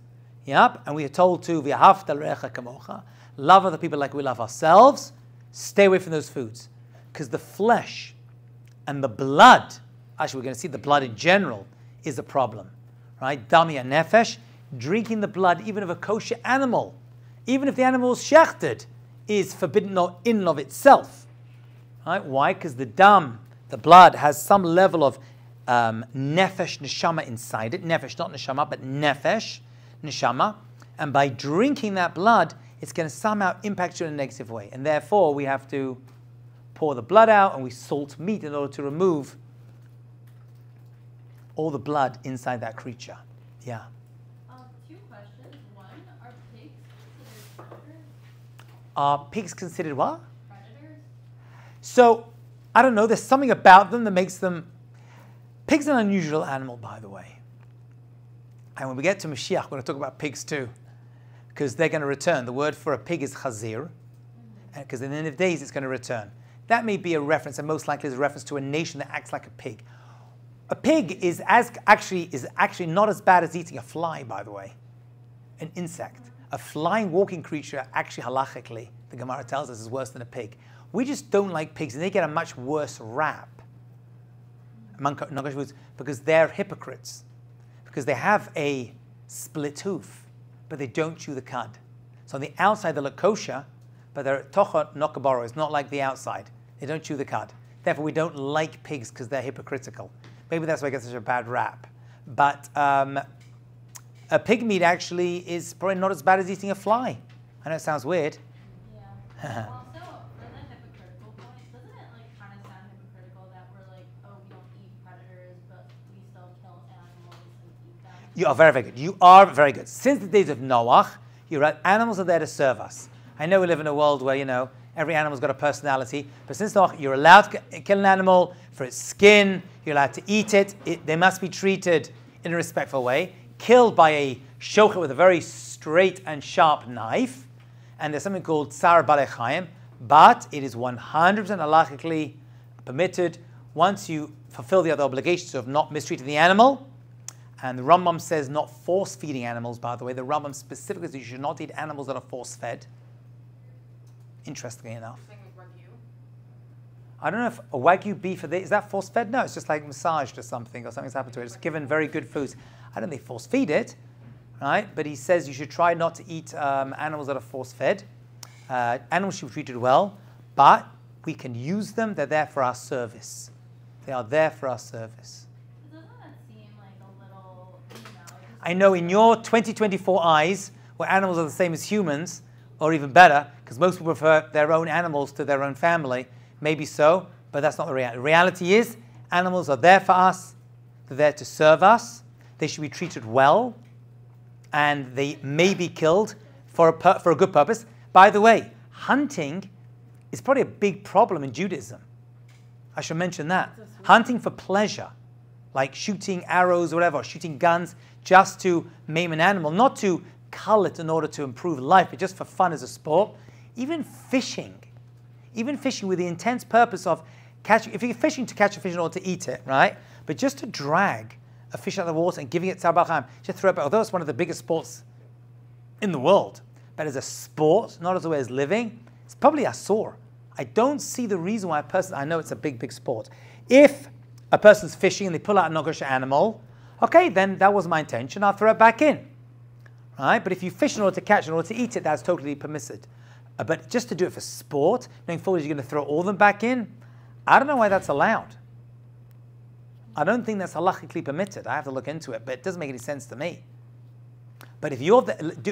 Yep, and we are told to v'ahavta l'recha kamocha, love other people like we love ourselves. Stay away from those foods, because the flesh and the blood, actually we're going to see the blood in general, is a problem, right? Dami nefesh, drinking the blood even of a kosher animal, even if the animal is shechted, is forbidden in and of itself, right? Why? Because the blood has some level of nefesh neshama inside it. Nefesh, not neshama, but nefesh neshama. And by drinking that blood, it's going to somehow impact you in a negative way. And therefore, we have to pour the blood out and we salt meat in order to remove all the blood inside that creature. Yeah. Two questions. One, are pigs considered predators? Are pigs considered what? Predators? So, I don't know, there's something about them that makes them... Pigs are an unusual animal, by the way. And when we get to Mashiach, we're going to talk about pigs too, because they're going to return. The word for a pig is chazir, because in the end of days it's going to return. That may be a reference, and most likely is a reference to a nation that acts like a pig. A pig is actually not as bad as eating a fly, by the way, an insect. A flying, walking creature, actually halachically, the Gemara tells us, is worse than a pig. We just don't like pigs, and they get a much worse rap among non-kosher foods because they're hypocrites, because they have a split hoof, but they don't chew the cud. So on the outside they look kosher, but they're tocha nokabaro. It's not like the outside. They don't chew the cud. Therefore, we don't like pigs because they're hypocritical. Maybe that's why it gets such a bad rap. But a pig meat actually is probably not as bad as eating a fly. I know it sounds weird. Yeah. Also, for the hypocritical point, doesn't it kind of sound hypocritical that we're like, oh, we don't eat predators, but we still kill animals and eat them? You are very, very good. You are very good. Since the days of Noach, you're right, animals are there to serve us. I know we live in a world where, every animal's got a personality, but since Noach, you're allowed to kill an animal for its skin, you're allowed to eat it. They must be treated in a respectful way, killed by a shochet with a very straight and sharp knife. And there's something called tsar balei chayim, but it is 100% halachically permitted once you fulfill the other obligations of not mistreating the animal. And the Rambam says not force-feeding animals, by the way. The Rambam specifically says you should not eat animals that are force-fed. Interestingly enough. I don't know if a Wagyu beef, is that force-fed? No, it's just like massaged or something, or something's happened to it. It's given very good foods. I don't think they force-feed it, right? But he says you should try not to eat animals that are force-fed. Animals should be treated well, but we can use them. They're there for our service. They are there for our service. Doesn't that seem like a little, I know in your 2024 eyes, where animals are the same as humans, or even better, because most people prefer their own animals to their own family, maybe so, but that's not the reality. The reality is, animals are there for us. They're there to serve us. They should be treated well. And they may be killed for a good purpose. By the way, hunting is probably a big problem in Judaism. I should mention that. Hunting for pleasure, like shooting arrows or whatever, shooting guns just to maim an animal, not to cull it in order to improve life, but just for fun as a sport. Even fishing with the intense purpose of catching, if you're fishing to catch a fish in order to eat it, right? But just to drag a fish out of the water and giving it tzar b'chaim, just throw it back, although it's one of the biggest sports in the world, but as a sport, not as a way of living, it's probably asur. I don't see the reason why a person, I know it's a big, big sport. If a person's fishing and they pull out a non-kosher animal, okay, then that was my intention, I'll throw it back in. Right? But if you fish in order to catch, in order to eat it, that's totally permitted. But just to do it for sport, knowing fully you're going to throw all of them back in, I don't know why that's allowed. I don't think that's halachically permitted. I have to look into it, but it doesn't make any sense to me. But if you're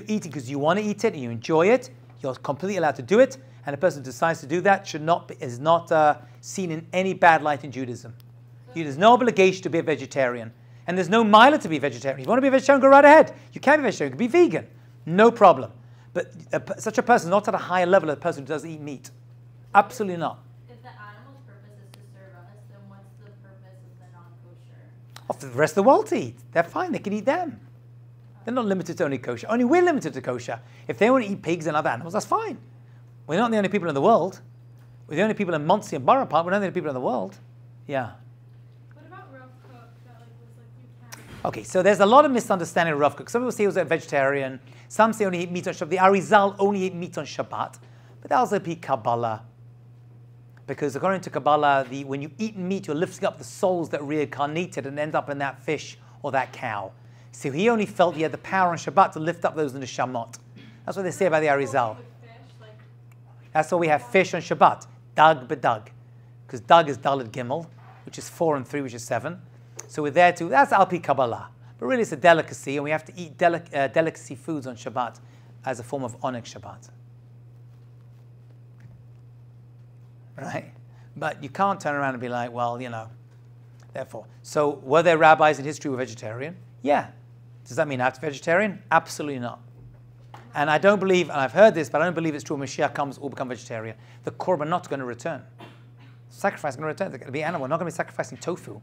eating because you want to eat it and you enjoy it, you're completely allowed to do it, and a person who decides to do that is not seen in any bad light in Judaism. There's no obligation to be a vegetarian. And there's no milah to be a vegetarian. If you want to be a vegetarian, go right ahead. You can be a vegetarian, you can be vegan. No problem. But such a person is not at a higher level as a person who doesn't eat meat. Absolutely not. If the animal's purpose is to serve us, then what's the purpose of the non-kosher? Oh, for the rest of the world to eat. They're fine, they can eat them. They're not limited to only kosher. Only we're limited to kosher. If they want to eat pigs and other animals, that's fine. We're not the only people in the world. We're the only people in Monsey and Borough Park. We're not the only people in the world. Yeah. What about rough cook that like was like you can't? Okay, so there's a lot of misunderstanding of rough cook. Some people say he was a vegetarian. Some say only eat meat on Shabbat. The Arizal only ate meat on Shabbat. But that also be Kabbalah. Because according to Kabbalah, when you eat meat, you're lifting up the souls that reincarnated and end up in that fish or that cow. So he only felt he had the power on Shabbat to lift up those in the Neshamot. That's what they say about the Arizal. That's why we have fish on Shabbat. Dag b'dag. Because dag is Daled Gimel, which is 4 and 3, which is 7. So we're there to, that's Al-Pi Kabbalah. But really it's a delicacy, and we have to eat delicacy foods on Shabbat as a form of Onyx Shabbat. Right? But you can't turn around and be like, well, therefore. So were there rabbis in history who were vegetarian? Yeah. Does that mean I have to be vegetarian? Absolutely not. And I don't believe, and I've heard this, but I don't believe it's true when Mashiach comes, all become vegetarian. The korban not going to return. Sacrifice is going to return. They're going to be animal. We're not going to be sacrificing tofu.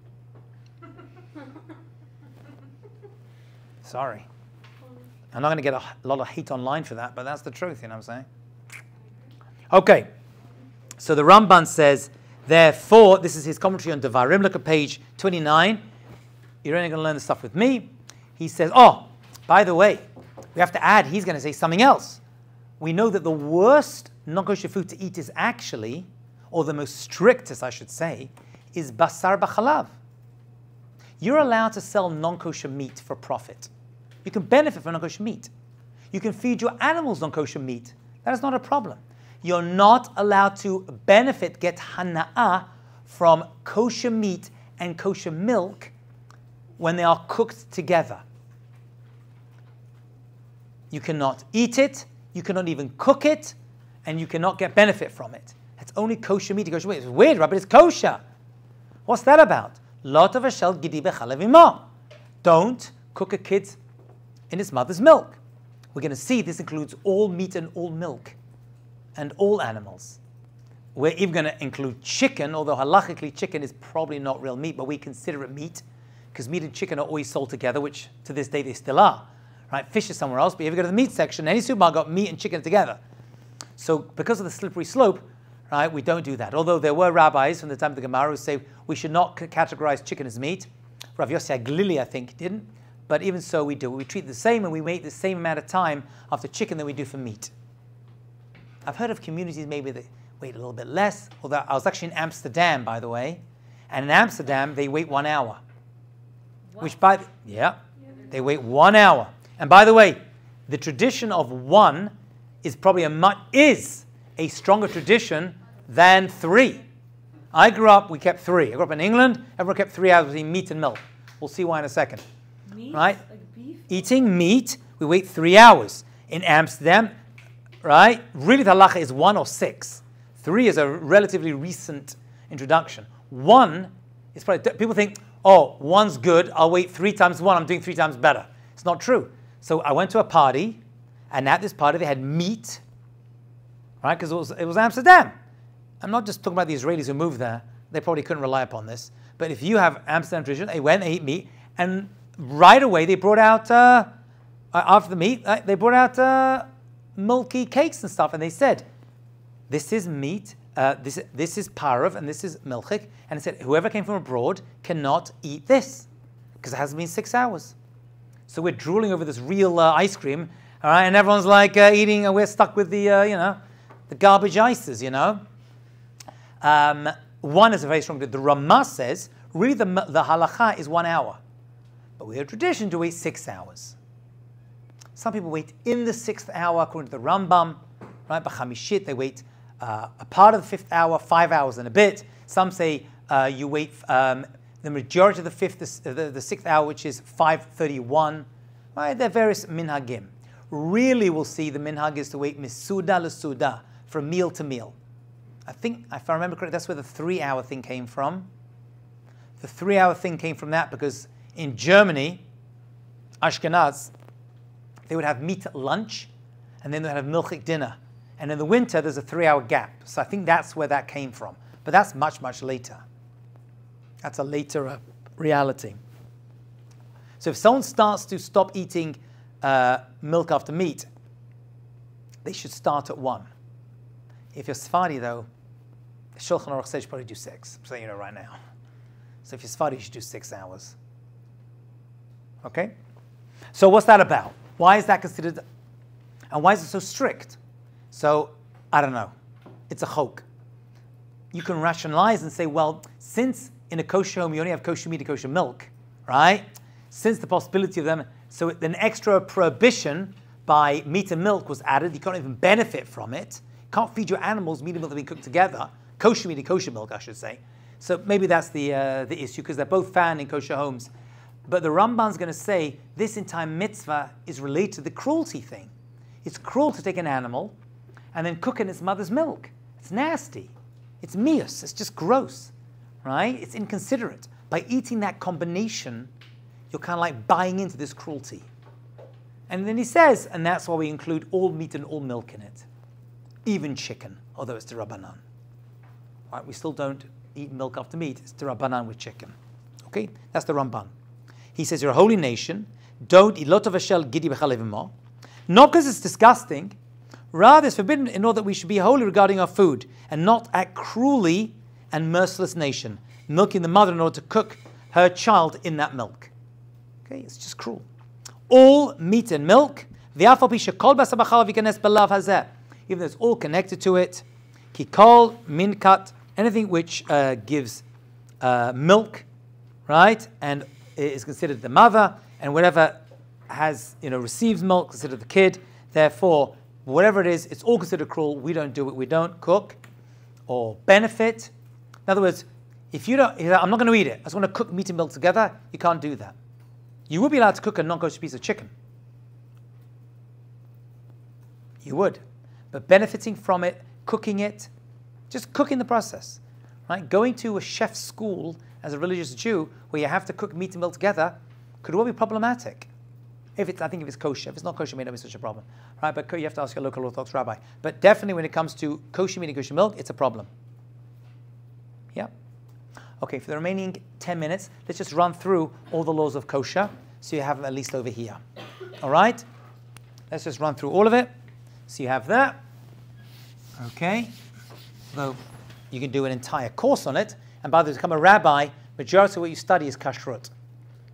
Sorry. I'm not going to get a lot of hate online for that, but that's the truth, you know what I'm saying? Okay. So the Ramban says, therefore, this is his commentary on Devarim. Look at page 29. You're only going to learn the stuff with me. He says, oh, by the way, we have to add, he's going to say something else. We know that the worst non-kosher food to eat is actually, or the most strictest, I should say, is basar b'chalav. You're allowed to sell non-kosher meat for profit. You can benefit from non-kosher meat. You can feed your animals non-kosher meat. That is not a problem. You're not allowed to benefit, get hana'ah, from kosher meat and kosher milk when they are cooked together. You cannot eat it, you cannot even cook it, and you cannot get benefit from it. It's only kosher meat. Kosher meat. It's weird, right? But it's kosher. What's that about? Lot of ashel gidi b'chalev imo. Don't cook a kid in his mother's milk. We're going to see this includes all meat and all milk and all animals. We're even going to include chicken, although halachically chicken is probably not real meat, but we consider it meat because meat and chicken are always sold together, which to this day they still are. Right? Fish is somewhere else, but if you go to the meat section, any supermarket got meat and chicken together. So because of the slippery slope, right, we don't do that. Although there were rabbis from the time of the Gemara who say we should not categorize chicken as meat. Rav Yossi Glili, I think, didn't. But even so, we do. We treat it the same, and we wait the same amount of time after chicken than we do for meat. I've heard of communities maybe that wait a little bit less. Although I was actually in Amsterdam, by the way, and in Amsterdam they wait 1 hour. What? Which they wait 1 hour. And by the way, the tradition of 1 is probably a stronger tradition than 3. I grew up, we kept 3. I grew up in England, everyone kept 3 hours between meat and milk. We'll see why in a second. Meat? Right? Like beef? Eating meat, we wait 3 hours. In Amsterdam, right, really the halacha is 1 or 6. 3 is a relatively recent introduction. 1 is probably, people think, oh, one's good, I'll wait 3 times 1, I'm doing 3 times better. It's not true. So I went to a party, and at this party they had meat, right? Because it was Amsterdam. I'm not just talking about the Israelis who moved there. They probably couldn't rely upon this. But if you have Amsterdam tradition, they went, they ate meat, and right away they brought out, after the meat, they brought out milky cakes and stuff, and they said, this is meat, this is parov, and this is milchik, and it said, whoever came from abroad cannot eat this, because it hasn't been 6 hours. So we're drooling over this real ice cream, all right, and everyone's like eating, we're stuck with the, the garbage ices, One is a very strong, the Ramah says, really the halacha is 1 hour. But we have a tradition to wait 6 hours. Some people wait in the 6th hour, according to the Rambam, right? B'chamishit, they wait a part of the 5th hour, 5 hours and a bit. Some say you wait the majority of the 6th hour, which is 5:31. Right? There are various minhagim. Really, we'll see the minhag is to wait misuda l'suda, from meal to meal. I think, if I remember correctly, that's where the 3-hour thing came from. The 3-hour thing came from that because in Germany, Ashkenaz, they would have meat at lunch, and then they would have milchik dinner. And in the winter, there's a 3-hour gap. So I think that's where that came from. But that's much, much later. That's a later reality. So if someone starts to stop eating milk after meat, they should start at 1. If you're Sephardi, though, the Shulchan Aruch says you should probably do 6. I'm saying right now. So if you're Sephardi, you should do 6 hours. Okay? So what's that about? Why is that considered, and why is it so strict? So, I don't know. It's a chok. You can rationalize and say, well, since in a kosher home you only have kosher meat and kosher milk, right? Since the possibility of them, so an extra prohibition by meat and milk was added, you can't even benefit from it. You can't feed your animals meat and milk that have been cooked together. Kosher meat and kosher milk, I should say. So maybe that's the issue, because they're both found in kosher homes. But the Ramban's going to say this entire mitzvah is related to the cruelty thing. It's cruel to take an animal and then cook it in its mother's milk. It's nasty. It's mius. It's just gross, right? It's inconsiderate. By eating that combination, you're kind of like buying into this cruelty. And then he says, and that's why we include all meat and all milk in it, even chicken, although it's d'Rabbanan. Right? We still don't eat milk after meat. It's d'Rabbanan with chicken. Okay, that's the Ramban. He says, you're a holy nation. Don't eat lot of ashel gidi b'chalevimo. Not because it's disgusting. Rather, it's forbidden in order that we should be holy regarding our food and not act cruelly and merciless nation, milking the mother in order to cook her child in that milk. Okay, it's just cruel. All meat and milk, even though it's all connected to it, kikol, minkat, anything which gives milk, right, and is considered the mother, and whatever has, receives milk, considered the kid. Therefore, whatever it is, it's all considered cruel. We don't do it. We don't cook or benefit. In other words, if you don't, I'm not going to eat it. I just want to cook meat and milk together. You can't do that. You would be allowed to cook a non-kosher piece of chicken. You would. But benefiting from it, cooking it, just cooking the process, right? Going to a chef's school as a religious Jew, where you have to cook meat and milk together, could well be problematic. I think if it's kosher. If it's not kosher, it may not be such a problem, right? But you have to ask your local Orthodox rabbi. But definitely when it comes to kosher meat and kosher milk, it's a problem. Yeah? Okay, for the remaining 10 minutes, let's just run through all the laws of kosher, so you have them at least over here. All right? Let's just run through all of it. So you have that. Okay? Though you can do an entire course on it. And by the way, to become a rabbi, majority of what you study is kashrut.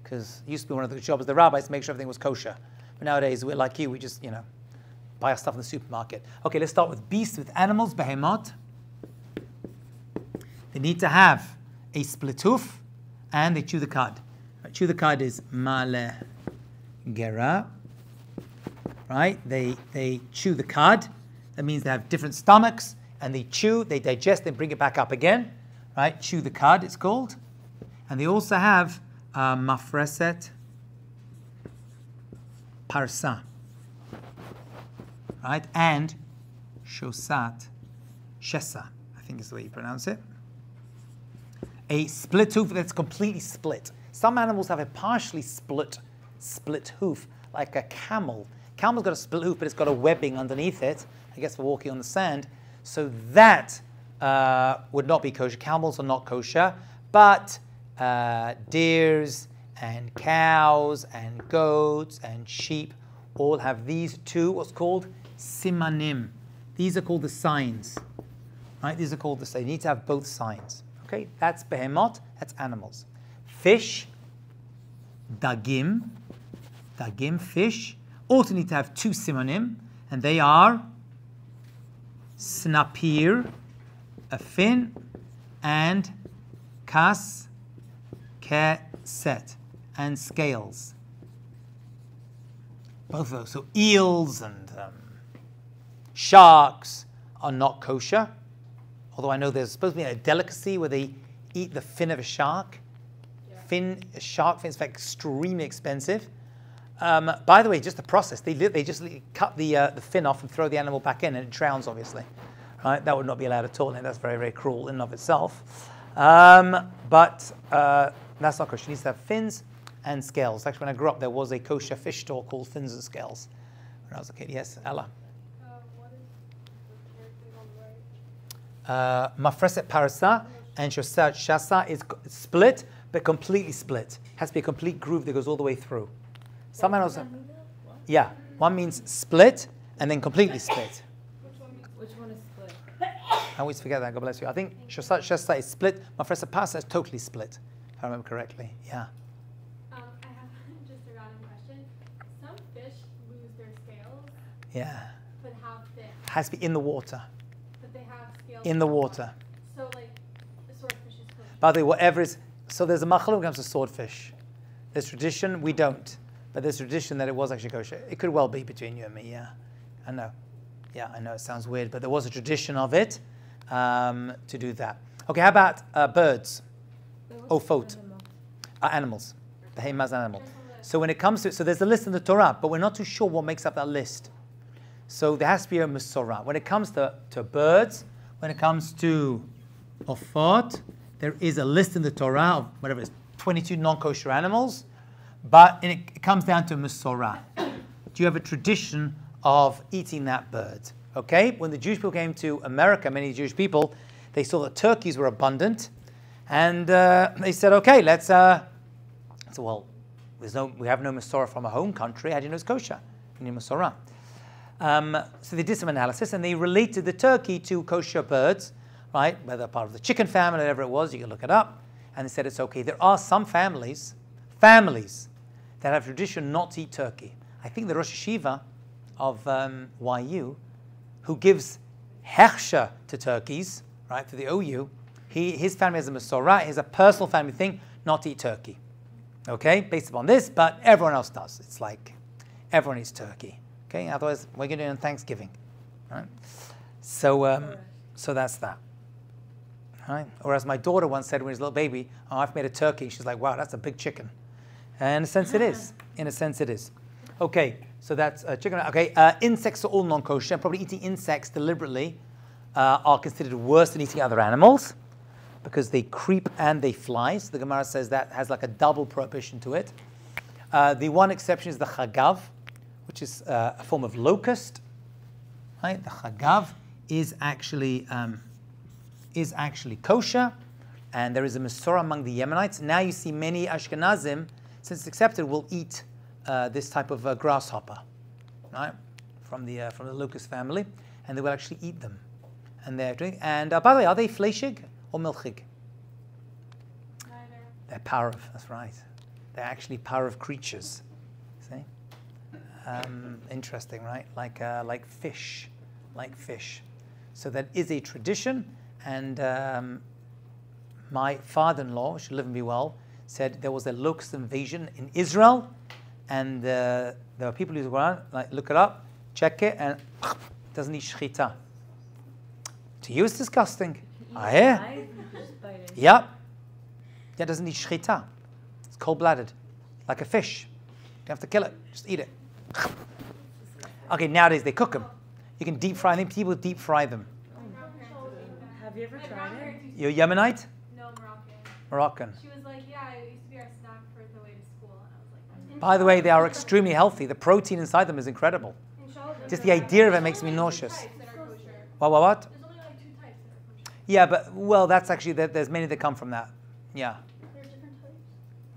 Because it used to be one of the jobs of the rabbis to make sure everything was kosher. But nowadays, we're like you, we just, buy our stuff in the supermarket. Okay, let's start with beasts, with animals, behemot. They need to have a split hoof, and they chew the cud. Right, chew the cud is male gera. Right? They chew the cud. That means they have different stomachs, and they chew, they digest, and bring it back up again. Right? Chew the cud, it's called. And they also have mafreset parsa. Right? And shosat shesa, I think is the way you pronounce it. A split hoof that's completely split. Some animals have a partially split hoof, like a camel. Camel's got a split hoof, but it's got a webbing underneath it, I guess for walking on the sand. So that would not be kosher. Camels are not kosher, but deers and cows and goats and sheep all have these two, what's called simanim. These are called the signs. Right? These are called the signs. You need to have both signs. Okay? That's behemot, that's animals. Fish, dagim, fish, also need to have two simanim, and they are snapir, a fin, and kas, keset, and scales. Both of those. So eels and sharks are not kosher. Although I know there's supposed to be a delicacy where they eat the fin of a shark. Yeah. Shark fin is extremely expensive. By the way, just the process. They just cut the fin off and throw the animal back in, and it drowns, obviously. Right? That would not be allowed at all, and that's very, very cruel in and of itself. But that's not kosher. It needs to have fins and scales. Actually, when I grew up, there was a kosher fish store called Fins and Scales when I was a kid. Yes, Ella. What is the thing on the right? Mafreset parasa and shasa is split, but completely split. Has to be a complete groove that goes all the way through. Some animals, yeah, one means split and then completely split. Which one is split? I always forget that. God bless you. I think shasa is split. Mafreset parasa is totally split, if I remember correctly. Yeah. I have just a random question. Some fish lose their scales, Yeah. but have fins. Has to be in the water. But they have scales. In the water. So like, the swordfish is kosher. By the way, whatever is, so there's a machlok when it comes to swordfish. There's tradition, we don't. But there's tradition that it was actually kosher. It could well be between you and me, yeah. I know. Yeah, I know it sounds weird, but there was a tradition of it to do that. Okay, how about birds? Ophot. Animals. The Behemah's animal. So when it comes to, so there's a list in the Torah, but we're not too sure what makes up that list. So there has to be a Masorah. When it comes to birds, when it comes to Ophot, there is a list in the Torah of whatever it is, 22 non-kosher animals, but it comes down to Masorah. Do you have a tradition of eating that bird? Okay, when the Jewish people came to America, many Jewish people, they saw that turkeys were abundant, and they said, okay, let's, well, we have no Masorah from our home country. How do you know it's kosher? We need Masorah. So they did some analysis, and they related the turkey to kosher birds, right? Whether part of the chicken family, whatever it was, you can look it up. And they said it's okay. There are some families that have tradition not to eat turkey. I think the Rosh Yeshiva of YU, who gives hechsher to turkeys, right, to the OU, his family has a Masorah, has a personal family thing, not to eat turkey. Okay, based upon this, but everyone else does. It's like everyone eats turkey. Okay, otherwise we're going to do it on Thanksgiving, right? So, so that's that. Right? Or as my daughter once said when she was a little baby, "Oh, I've made a turkey." She's like, "Wow, that's a big chicken." And in a sense, it is. In a sense, it is. Okay, so that's chicken. Okay, insects are all non-kosher. Probably eating insects deliberately are considered worse than eating other animals, because they creep and they fly. So the Gemara says that has like a double prohibition to it. The one exception is the chagav, which is a form of locust. Right? The chagav is actually kosher, and there is a Masorah among the Yemenites. Now you see many Ashkenazim, since it's accepted, will eat this type of grasshopper, right, from the locust family, and they will actually eat them. And they're doing. And by the way, are they fleshig or milchig? Neither. They're parav. That's right. They're actually parav creatures. See? Interesting, right? Like fish, So that is a tradition. And my father-in-law, should live and be well, said there was a locust invasion in Israel, and there were people who go around, like, look it up, check it, and doesn't eat shechita. To you, it's disgusting. I hear. Yep. Yeah, doesn't eat shechita. It's cold-blooded, like a fish. You don't have to kill it; just eat it. Okay, nowadays they cook them. You can deep fry them. People deep fry them. Have you ever tried it? You're Yemenite? No, Moroccan. Moroccan. She was like, yeah, it used to be our snack By the way, they are extremely healthy. The protein inside them is incredible. Just the idea of it makes me nauseous. What? There's only like 2 types that are kosher. Yeah, but, well, that's actually, there's many that come from that. Yeah. There's different types?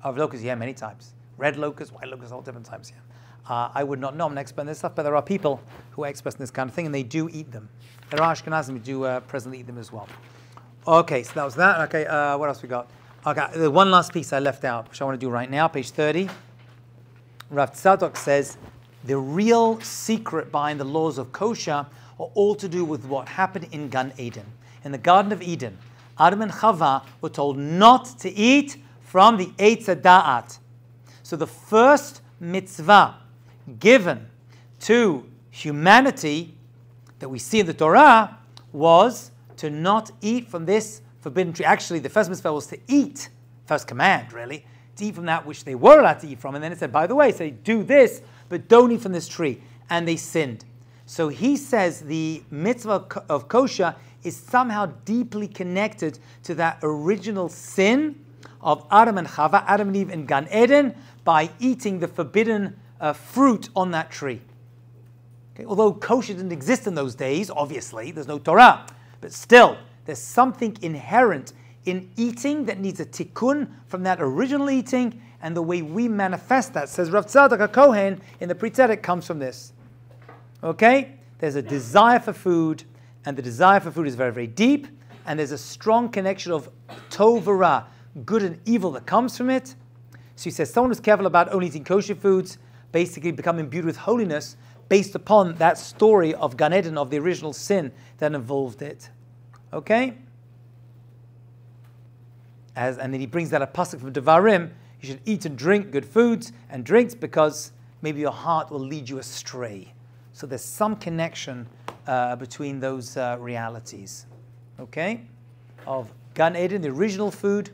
Of locusts, yeah, many types. Red locusts, white locusts, all different types, yeah. I would not know, I'm an expert in this stuff, but there are people who are experts in this kind of thing, and they do eat them. There are Ashkenazim who do presently eat them as well. Okay, so that was that. Okay, what else we got? Okay, the one last piece I left out, which I want to do right now, page 30. Rav Tzadok says, the real secret behind the laws of kosher are all to do with what happened in Gan Eden. In the Garden of Eden, Adam and Chava were told not to eat from the Eitz HaDa'at. So the first mitzvah given to humanity that we see in the Torah was to not eat from this forbidden tree. Actually, the first mitzvah was to eat, first command really, to eat from that which they were allowed to eat from. And then it said, by the way, say, do this, but don't eat from this tree. And they sinned. So he says the mitzvah of kosher is somehow deeply connected to that original sin of Adam and Chava, Adam and Eve in Gan Eden, by eating the forbidden fruit on that tree. Okay? Although kosher didn't exist in those days, obviously, there's no Torah, but still, there's something inherent in eating that needs a tikkun from that original eating, and the way we manifest that, says Rav Tzadok HaKohen in the Pri Tzedek, comes from this. Okay? There's a desire for food, and the desire for food is very, very deep, and there's a strong connection of tov ra, good and evil that comes from it. So he says someone who's careful about only eating kosher foods, basically become imbued with holiness based upon that story of Gan Eden, of the original sin that involved it. Okay? And then he brings that a pasuk from Devarim, you should eat and drink good foods and drinks because maybe your heart will lead you astray. So there's some connection between those realities. Okay? Of Gan Eden, the original food,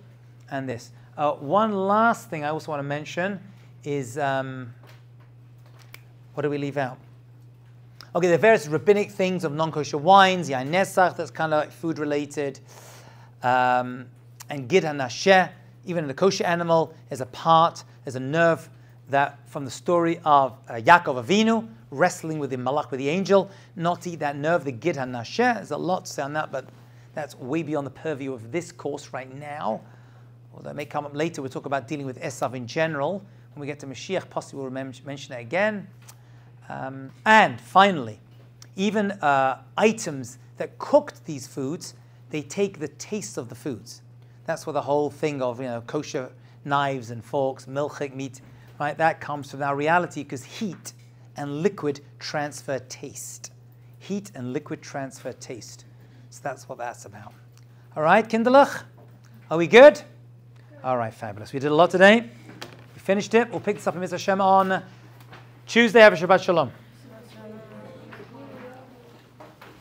and this. One last thing I also want to mention is, what do we leave out? Okay, there are various rabbinic things of non-kosher wines, yain nesach, that's kind of like food related, and gid hanasheh, even in the kosher animal, there's a nerve that from the story of Yaakov Avinu, wrestling with the malach, with the angel, not to eat that nerve, the gid hanasheh. There's a lot to say on that, but that's way beyond the purview of this course right now. Although it may come up later, we'll talk about dealing with Esav in general. When we get to Mashiach, possibly we'll mention it again. And finally, even items that cooked these foods, they take the taste of the foods. That's where the whole thing of kosher knives and forks, milchik, meat, right? That comes from our reality because heat and liquid transfer taste. Heat and liquid transfer taste. So that's what that's about. All right, Kinderlach? Are we good? All right, fabulous. We did a lot today. We finished it. We'll pick this up in Mr. Hashem on Tuesday. Have a Shabbat Shalom.